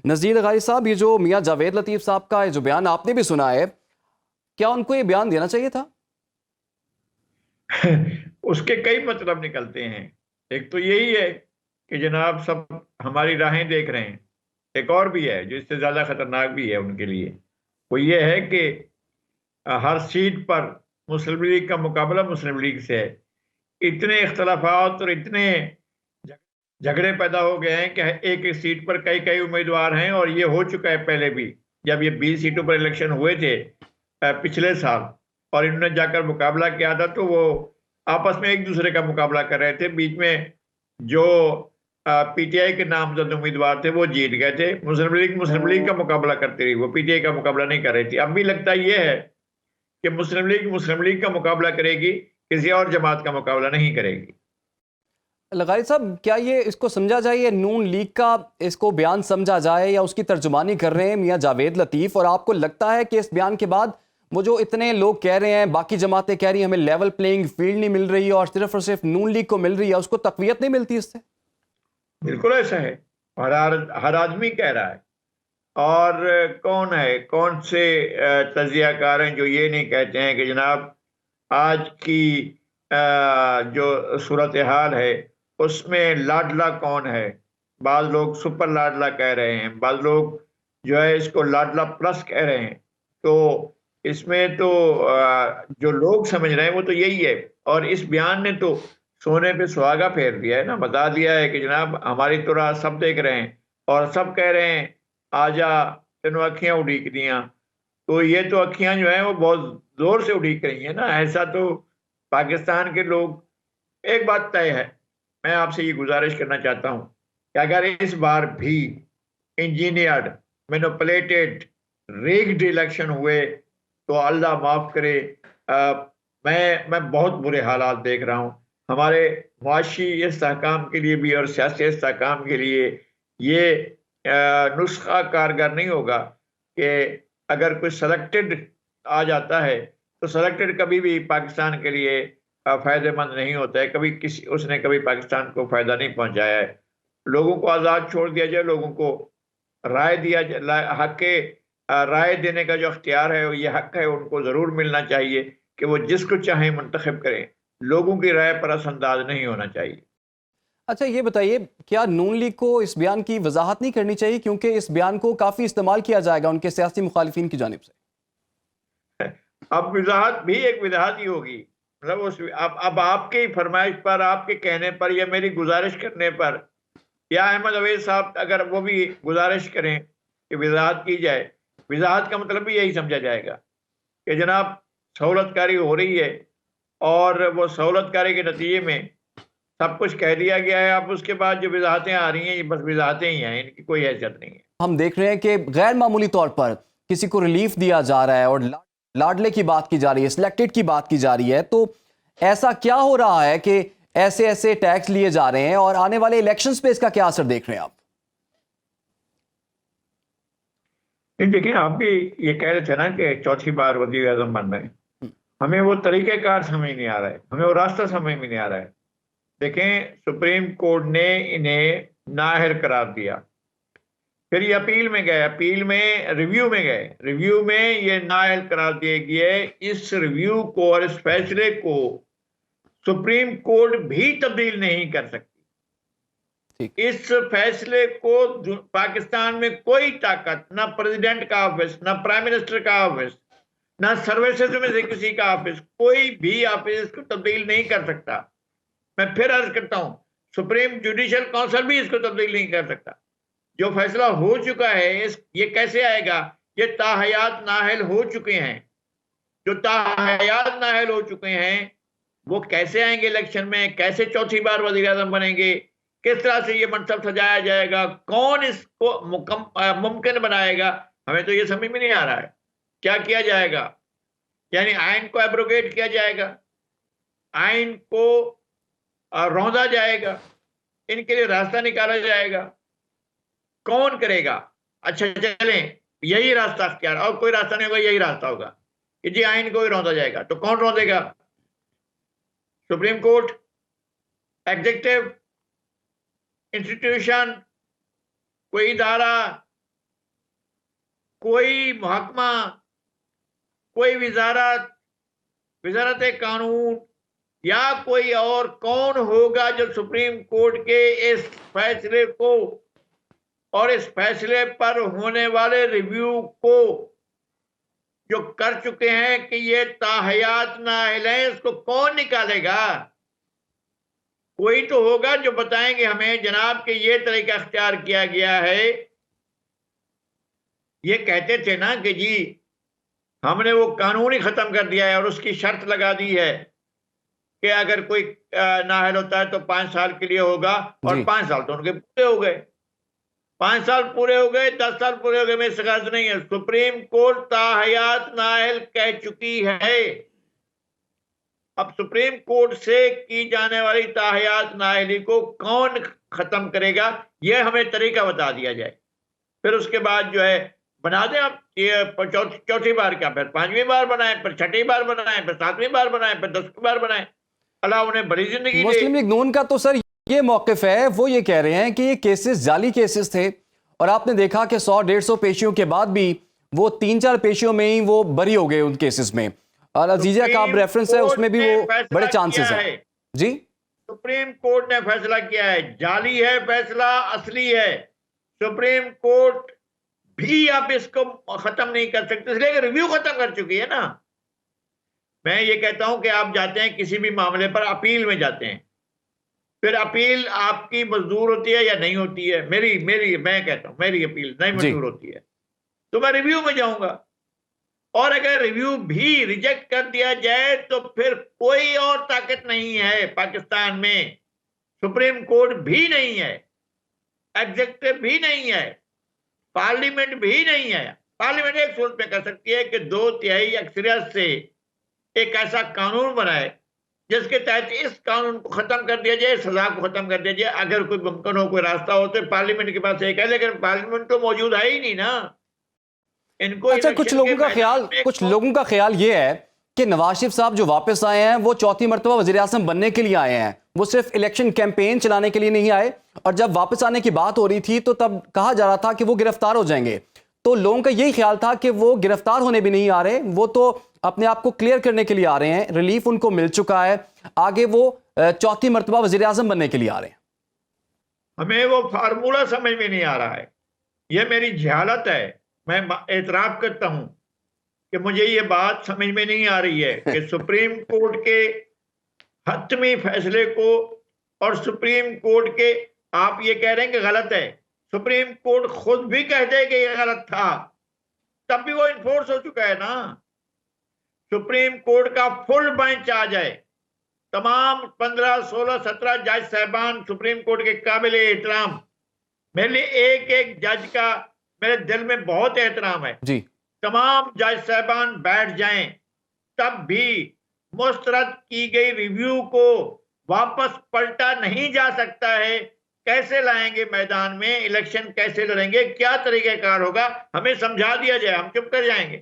नज़ीर लगारी साहब, ये जो मियां जावेद लतीफ़ साहब का जो बयान आपने भी सुना है, क्या उनको ये बयान देना चाहिए था? उसके कई मतलब निकलते हैं। एक तो यही है कि जनाब सब हमारी राहें देख रहे हैं। एक और भी है जो इससे ज्यादा खतरनाक भी है उनके लिए। वो ये है कि हर सीट पर मुस्लिम लीग का मुकाबला मुस्लिम लीग से है। इतने इख्तलाफात और इतने झगड़े पैदा हो गए हैं कि एक एक सीट पर कई कई उम्मीदवार हैं, और ये हो चुका है पहले भी। जब ये 20 सीटों पर इलेक्शन हुए थे पिछले साल, और इन्होंने जाकर मुकाबला किया था, तो वो आपस में एक दूसरे का मुकाबला कर रहे थे। बीच में जो पीटीआई के नामजद उम्मीदवार थे वो जीत गए थे। मुस्लिम लीग का मुकाबला करती रही, वो पीटीआई का मुकाबला नहीं कर रही थी। अब भी लगता ये है कि मुस्लिम लीग का मुकाबला करेगी, किसी और जमात का मुकाबला नहीं करेगी। लगारी साहब, क्या ये इसको समझा जाए, ये नून लीग का इसको बयान समझा जाए, या उसकी तर्जुमानी कर रहे हैं मियां जावेद लतीफ़? और आपको लगता है कि इस बयान के बाद वो जो इतने लोग कह रहे हैं, बाकी जमातें कह रही हैं हमें लेवल प्लेइंग फील्ड नहीं मिल रही है और सिर्फ नून लीग को मिल रही है, उसको तकवीयत नहीं मिलती इससे? बिल्कुल ऐसा है। हर आदमी कह रहा है। और कौन है, कौन से तजियाकार हैं जो ये नहीं कहते हैं कि जनाब आज की जो सूरत हाल है उसमें लाडला कौन है। बाज लोग सुपर लाडला कह रहे हैं, बाज लोग जो है इसको लाडला प्लस कह रहे हैं। तो इसमें तो जो लोग समझ रहे हैं वो तो यही है। और इस बयान ने तो सोने पे सुहागा फेर दिया है ना, बता दिया है कि जनाब हमारी तो राह सब देख रहे हैं, और सब कह रहे हैं आजा तेनों अखियां उड़ीक दियां। तो ये तो अखियां जो है वो बहुत जोर से उड़ीक रही हैं ना। ऐसा तो पाकिस्तान के लोग, एक बात तय है, मैं आपसे ये गुजारिश करना चाहता हूं कि अगर इस बार भी इंजीनियर्ड, मैनिपुलेटेड, रिग्ड इलेक्शन हुए तो अल्लाह माफ करे। मैं बहुत बुरे हालात देख रहा हूं हमारे मुआशी इस्तेहकाम के लिए भी और सियासी इस्तेहकाम के लिए। ये नुस्खा कारगर नहीं होगा कि अगर कोई सेलेक्टेड आ जाता है, तो सेलेक्टेड कभी भी पाकिस्तान के लिए फायदेमंद नहीं होता है। कभी किसी उसने कभी पाकिस्तान को फायदा नहीं पहुंचाया है। लोगों को आज़ाद छोड़ दिया जाए, लोगों को राय दिया जाए, हक के राय देने का जो अख्तियार है, ये हक है, उनको ज़रूर मिलना चाहिए कि वो जिसको चाहे मुंतखब करें। लोगों की राय पर असंदाज नहीं होना चाहिए। अच्छा, ये बताइए, क्या नून लीग को इस बयान की वजाहत नहीं करनी चाहिए, क्योंकि इस बयान को काफ़ी इस्तेमाल किया जाएगा उनके सियासी मुखालिफिन की जानिब से? अब वजाहत भी एक वजाहत ही होगी। मतलब उस अब आपकी फरमाइश पर, आपके कहने पर, या मेरी गुजारिश करने पर, या अहमद अवैध साहब अगर वो भी गुजारिश करें कि वजाहत की जाए, वजाहत का मतलब भी यही समझा जाएगा कि जनाब सहूलतकारी हो रही है, और वो सहूलतकारी के नतीजे में सब कुछ कह दिया गया है। अब उसके बाद जो वजाहतें आ रही हैं, ये बस वजाहतें ही हैं, इनकी कोई हैसियत नहीं है। हम देख रहे हैं कि गैर मामूली तौर पर किसी को रिलीफ दिया जा रहा है और लाडले की बात की जा रही है, सिलेक्टेड की बात की जा रही है। तो ऐसा क्या हो रहा है कि ऐसे ऐसे टैक्स लिए जा रहे हैं, और आने वाले इलेक्शंस पे इसका क्या असर देख रहे हैं आप? नहीं, देखिए, आप भी ये कह रहे थे ना कि चौथी बार वजीर आजम बन रहे हैं। हमें वो तरीक़ेकार समझ नहीं आ रहा है, हमें वो रास्ता समझ में नहीं आ रहा है। देखें, सुप्रीम कोर्ट ने इन्हें नाअहल करार दिया, फिर ये अपील में गए, अपील में रिव्यू में गए, रिव्यू में ये नाअहल करार दिए गए। इस रिव्यू को और इस फैसले को सुप्रीम कोर्ट भी तब्दील नहीं कर सकती। ठीक। इस फैसले को पाकिस्तान में कोई ताकत, ना प्रेसिडेंट का ऑफिस, ना प्राइम मिनिस्टर का ऑफिस, ना सर्विसेज में से किसी का ऑफिस, कोई भी ऑफिस इसको तब्दील नहीं कर सकता। मैं फिर अर्ज करता हूं, सुप्रीम जुडिशियल काउंसिल भी इसको तब्दील नहीं कर सकता। जो फैसला हो चुका है, ये कैसे आएगा? ये ताहयात नाहल हो चुके हैं। जो ताहयात नाहल हो चुके हैं वो कैसे आएंगे इलेक्शन में? कैसे चौथी बार वजीर आजम बनेंगे? किस तरह से ये मनसब सजाया जाएगा? कौन इसको मुमकिन बनाएगा? हमें तो ये समझ में नहीं आ रहा है। क्या किया जाएगा? यानी आइन को एब्रोगेट किया जाएगा, आइन को रौंदा जाएगा, इनके लिए रास्ता निकाला जाएगा? कौन करेगा? अच्छा चलें, यही रास्ता अख्तियार, और कोई रास्ता नहीं होगा, यही रास्ता होगा कि जी आइन को ही रौंदा जाएगा। तो कौन रौंदेगा? सुप्रीम कोर्ट, एग्जीक्यूटिव, इंस्टीट्यूशन, कोई इदारा, कोई महकमा, कोई वजारत कानून या कोई और कौन होगा जो सुप्रीम कोर्ट के इस फैसले को और इस फैसले पर होने वाले रिव्यू को जो कर चुके हैं कि ये ताहयात नाअहल है, इसको कौन निकालेगा? कोई तो होगा जो बताएंगे हमें जनाब कि ये तरीका अख्तियार किया गया है। ये कहते थे ना कि जी हमने वो कानून ही खत्म कर दिया है और उसकी शर्त लगा दी है कि अगर कोई नाअहल होता है तो 5 साल के लिए होगा, और 5 साल तो उनके पूरे हो गए। 5 साल पूरे हो गए, 10 साल पूरे हो गए, मेरी शिकायत नहीं है। सुप्रीम कोर्ट ताहयात नाअहल कह चुकी है। अब सुप्रीम कोर्ट से की जाने वाली ताहयात नाअहली को कौन खत्म करेगा, यह हमें तरीका बता दिया जाए। फिर उसके बाद जो है बना दें आप ये चौथी बार क्या, फिर 5वीं बार बनाएं, फिर 6ठी बार बनाएं, फिर 7वीं बार बनाएं, फिर 10वीं बार बनाएं। अल्लाह उन्हें बड़ी जिंदगी दे। मुस्लिम लीग नून का तो सर ये मौकिफ है, वो ये कह रहे हैं कि ये केसेस जाली केसेस थे और आपने देखा कि 100-150 पेशियों के बाद भी वो 3-4 पेशियों में ही वो बरी हो गए उन केसेस में। और अजीजा का आप रेफरेंस है उसमें भी वो बड़े चांसेस हैं। जी, सुप्रीम कोर्ट ने फैसला किया है, जाली है फैसला, असली है। सुप्रीम कोर्ट भी आप इसको खत्म नहीं कर सकते, इसलिए रिव्यू खत्म कर चुकी है ना। मैं ये कहता हूं कि आप जाते हैं किसी भी मामले पर अपील में जाते हैं, फिर अपील आपकी मंजूर होती है या नहीं होती है। मैं कहता हूं मेरी अपील नहीं मंजूर होती है तो मैं रिव्यू में जाऊंगा, और अगर रिव्यू भी रिजेक्ट कर दिया जाए तो फिर कोई और ताकत नहीं है पाकिस्तान में। सुप्रीम कोर्ट भी नहीं है, एग्जीक्यूटिव भी नहीं है, पार्लियामेंट भी नहीं है। पार्लियामेंट एक सूरत में कर सकती है कि 2/3 अक्सरियत से एक ऐसा कानून बनाए जिसके तहत इस कानून को खत्म कर दिया जाए, सजा को खत्म कर दिया जाए। अगर कोई मुमकिन हो, कोई रास्ता हो तो पार्लियामेंट के पास एक है, लेकिन पार्लियामेंट तो मौजूद है ही नहीं ना। इनको अच्छा, कुछ लोगों का ख्याल ये है कि नवाज शरीफ साहब जो वापस आए हैं वो चौथी मरतबा वज़ीर आज़म बनने के लिए आए हैं, वो सिर्फ इलेक्शन कैंपेन चलाने के लिए नहीं आए। और जब वापस आने की बात हो रही थी तो तब कहा जा रहा था कि वो गिरफ्तार हो जाएंगे, तो लोगों का यही ख्याल था कि वो गिरफ्तार होने भी नहीं आ रहे, वो तो अपने आप को क्लियर करने के लिए आ रहे हैं, रिलीफ उनको मिल चुका है, आगे वो चौथी मरतबा वज़ीर आज़म बनने के लिए आ रहे हैं। हमें वो फार्मूला समझ में नहीं आ रहा है, ये मेरी जहालत है। मैं एतराफ करता हूं कि मुझे ये बात समझ में नहीं आ रही है कि सुप्रीम कोर्ट के हतमी फैसले को और सुप्रीम कोर्ट के आप ये कह रहे हैं कि गलत है। सुप्रीम कोर्ट खुद भी कह दे कि ये गलत था, तब भी वो इन्फोर्स हो चुका है ना। सुप्रीम कोर्ट का फुल बेंच आ जाए, तमाम 15, 16, 17 जज साहबान सुप्रीम कोर्ट के काबिल एहतराम। मेरे लिए एक एक जज का मेरे दिल में बहुत एहतराम है जी। तमाम जज साहबान बैठ जाएं, तब भी मुस्तरद की गई रिव्यू को वापस पलटा नहीं जा सकता है। कैसे लाएंगे मैदान में, इलेक्शन कैसे लड़ेंगे, क्या तरीकेकार होगा, हमें समझा दिया जाए, हम चुप कर जाएंगे।